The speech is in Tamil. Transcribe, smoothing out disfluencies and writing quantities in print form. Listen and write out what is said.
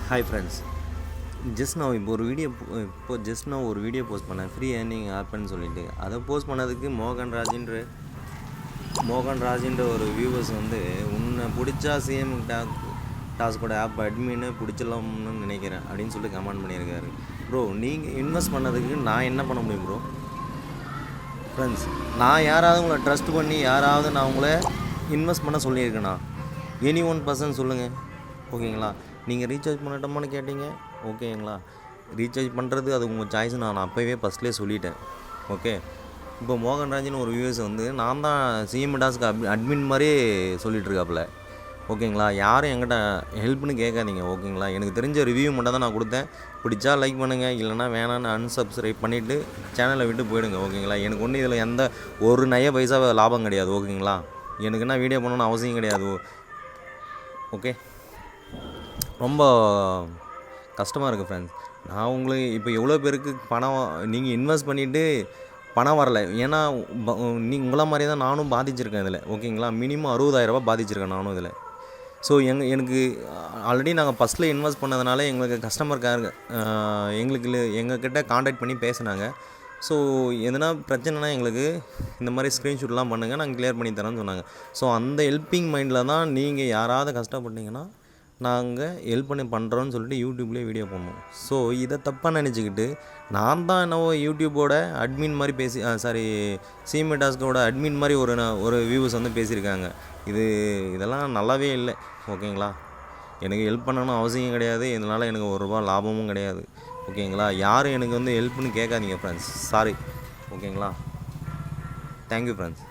ஹாய் ஃப்ரெண்ட்ஸ், ஜஸ்ட் நான் இப்போ ஒரு வீடியோ போஸ்ட் பண்ணேன், ஃப்ரீ ஏர்னிங் ஆப்னு சொல்லிட்டு. அதை போஸ்ட் பண்ணதுக்கு மோகன்ராஜின்ற ஒரு வியூவர்ஸ் வந்து, உன்னை பிடிச்சா சிஎம் டாஸ்கோட ஆப் அட்மின்னு பிடிச்சலாம்னு நினைக்கிறேன் அப்படின்னு சொல்லிட்டு கமெண்ட் பண்ணியிருக்காரு. ப்ரோ, நீங்கள் இன்வெஸ்ட் பண்ணதுக்கு நான் என்ன பண்ண முடியும் ப்ரோ? ஃப்ரெண்ட்ஸ், நான் யாராவது உங்களை ட்ரஸ்ட் பண்ணி நான் உங்களை இன்வெஸ்ட் பண்ண சொல்லியிருக்கேண்ணா? எனி ஒன் பர்சன் சொல்லுங்கள், ஓகேங்களா? நீங்கள் ரீசார்ஜ் பண்ணட்டோமான்னு கேட்டீங்க, ஓகேங்களா? ரீசார்ஜ் பண்ணுறது அது உங்கள் சாய்ஸ், நான் அப்போவே ஃபஸ்ட்லேயே சொல்லிட்டேன். ஓகே, இப்போ மோகன்ராஜின்னு ஒரு வியூவர்ஸ் வந்து, நான் தான் சிஎம் டாஸ்க்கு அட்மின் மாதிரி சொல்லிகிட்ருக்காப்புல, ஓகேங்களா? யாரும் என்கிட்ட ஹெல்ப்னு கேட்காதீங்க, ஓகேங்களா? எனக்கு தெரிஞ்ச ரிவ்யூ மட்டும் தான் நான் கொடுத்தேன். பிடிச்சா லைக் பண்ணுங்கள், இல்லைனா வேணான்னு அன்சப்ஸ்கிரைப் பண்ணிவிட்டு சேனலை விட்டு போயிடுங்க, ஓகேங்களா? எனக்கு ஒன்றும் இதில் எந்த ஒரு நய பைசா லாபம் கிடையாது, ஓகேங்களா? எனக்குன்னா வீடியோ பண்ணணும்னு அவசியம் கிடையாது. ஓகே, ரொம்ப கஷ்டமாக இருக்குது ஃப்ரெண்ட்ஸ். நான் உங்களுக்கு இப்போ எவ்வளோ பேருக்கு பணம் நீங்கள் இன்வெஸ்ட் பண்ணிவிட்டு பணம் வரலை, ஏன்னா உங்களை மாதிரி தான் நானும் பாதிச்சிருக்கேன் இதில், ஓகேங்களா? மினிமம் 60,000 பாதிச்சிருக்கேன் நானும் இதில். ஸோ எனக்கு ஆல்ரெடி நாங்கள் ஃபஸ்ட்டில் இன்வெஸ்ட் பண்ணதுனால எங்களுக்கு கஸ்டமருக்காக எங்கக்கிட்ட காண்டாக்ட் பண்ணி பேசினாங்க. ஸோ எதனா பிரச்சனைனா எங்களுக்கு இந்த மாதிரி ஸ்க்ரீன்ஷாட்லாம் பண்ணுங்கள், நாங்கள் கிளியர் பண்ணி தரோன்னு சொன்னாங்க. ஸோ அந்த ஹெல்ப்பிங் மைண்டில் தான் நீங்கள் யாராவது கஷ்டப்பட்டீங்கன்னா நாங்கள் ஹெல்ப் பண்ணி பண்ணுறோன்னு சொல்லிட்டு யூடியூப்லேயே வீடியோ போடணும். ஸோ இதை தப்பாக நினச்சிக்கிட்டு நான் தான் என்னவோ யூடியூப்போட அட்மின் மாதிரி சிஎம் டாஸ்கோட அட்மின் மாதிரி ஒரு வியூவர்ஸ் வந்து பேசியிருக்காங்க. இதெல்லாம் நல்லாவே இல்லை, ஓகேங்களா? எனக்கு ஹெல்ப் பண்ணணும்னு அவசியம் கிடையாது, இதனால் எனக்கு ₹1 லாபமும் கிடையாது, ஓகேங்களா? யாரும் எனக்கு வந்து ஹெல்ப்னு கேட்காதீங்க ஃப்ரெண்ட்ஸ், சாரி, ஓகேங்களா? Thank you friends.